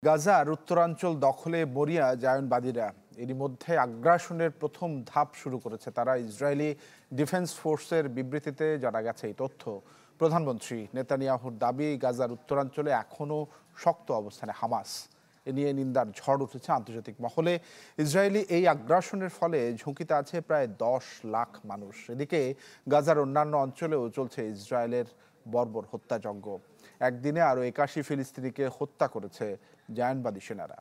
গাজার উত্তরাঞ্চল দখলে মরিয়া জায়নবাদীরা এরই মধ্যে আগ্রাসনের প্রথম ধাপ শুরু করেছে। তারা ইসরায়েলি ডিফেন্স ফোর্সের বিবৃতিতে জানা গেছে এই তথ্য। প্রধানমন্ত্রী নেতানিয়াহুর দাবি, গাজার উত্তরাঞ্চলে এখনও শক্ত অবস্থানে হামাস। এ নিয়ে নিন্দার ঝড় উঠেছে আন্তর্জাতিক মহলে। ইসরায়েলি এই আগ্রাসনের ফলে ঝুঁকিতে আছে প্রায় 10 লাখ মানুষ। এদিকে গাজার অন্যান্য অঞ্চলেও চলছে ইসরায়েলের বর্বর হত্যাযজ্ঞ। একদিনে আরও 81 ফিলিস্তিনিকে হত্যা করেছে জায়নবাদী সেনারা।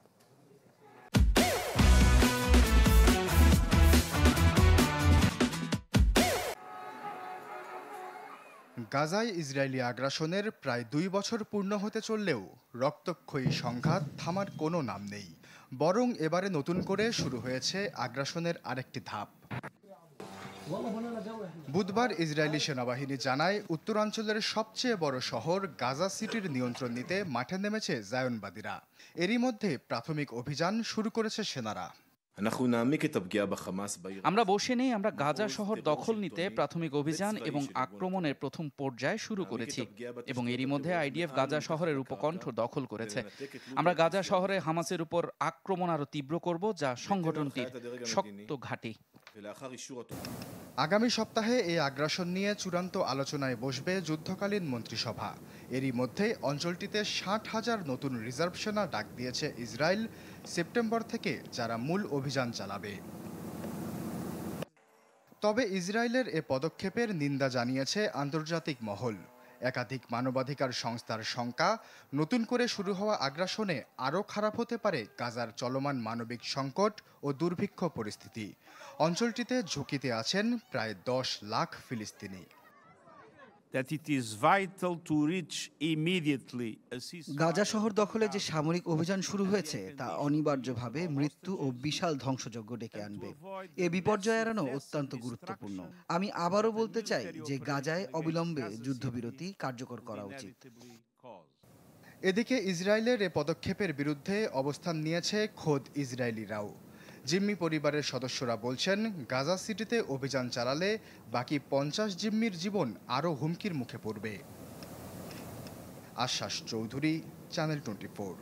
গাজায় ইসরায়েলি আগ্রাসনের প্রায় 2 বছর পূর্ণ হতে চললেও রক্তক্ষয়ী সংঘাত থামার কোনো নাম নেই। বরং এবারে নতুন করে শুরু হয়েছে আগ্রাসনের আরেকটি ধাপ। বুধবার ইসরায়েলি সেনাবাহিনী জানায়, উত্তরাঞ্চলের সবচেয়ে বড় শহর গাজা সিটির নিয়ন্ত্রণ নিতে মাঠে নেমেছে জায়নবাদীরা। এরই মধ্যে প্রাথমিক অভিযান শুরু করেছে সেনারা। আমরা বসে নেই, আমরা গাজা শহর দখল নিতে প্রাথমিক অভিযান এবং আক্রমণের প্রথম পর্যায় শুরু করেছি এবং এরই মধ্যে আইডিএফ গাজা শহরের উপকণ্ঠ দখল করেছে। আমরা গাজা শহরে হামাসের উপর আক্রমণ আরো তীব্র করব, যা সংগঠনটির শক্ত ঘাঁটি। আগামী সপ্তাহে এই আগ্রাসন নিয়ে চূড়ান্ত আলোচনায় বসবে যুদ্ধকালীন মন্ত্রিসভা। এরই মধ্যে অঞ্চলটিতে 60,000 নতুন রিজার্ভ সেনা ডাক দিয়েছে ইসরায়েল সেপ্টেম্বর থেকে, যারা মূল অভিযান চালাবে। তবে ইসরায়েলের এ পদক্ষেপের নিন্দা জানিয়েছে আন্তর্জাতিক মহল। একাধিক মানবাধিকার সংস্থার শঙ্কা, নতুন করে শুরু হওয়া আগ্রাসনে আরও খারাপ হতে পারে গাজার চলমান মানবিক সংকট ও দুর্ভিক্ষ পরিস্থিতি। অঞ্চলটিতে ঝুঁকিতে আছেন প্রায় 10 লাখ ফিলিস্তিনি। গাজা শহর দখলে যে সামরিক অভিযান শুরু হয়েছে তা অনিবার্যভাবে মৃত্যু ও বিশাল ধ্বংসযজ্ঞ ডেকে আনবে। এ বিপর্যয় এড়ানো অত্যন্ত গুরুত্বপূর্ণ। আমি আবারও বলতে চাই যে গাজায় অবিলম্বে যুদ্ধবিরতি কার্যকর করা উচিত। এদিকে ইসরায়েলের এ পদক্ষেপের বিরুদ্ধে অবস্থান নিয়েছে খোদ ইসরায়েলিরাও। জিম্মি পরিবারের সদস্যরা বলছেন, গাজা সিটিতে অভিযান চালালে বাকি 50 জিম্মির জীবন আরও হুমকির মুখে পড়বে। আশ্বাস চৌধুরী, চ্যানেল 24।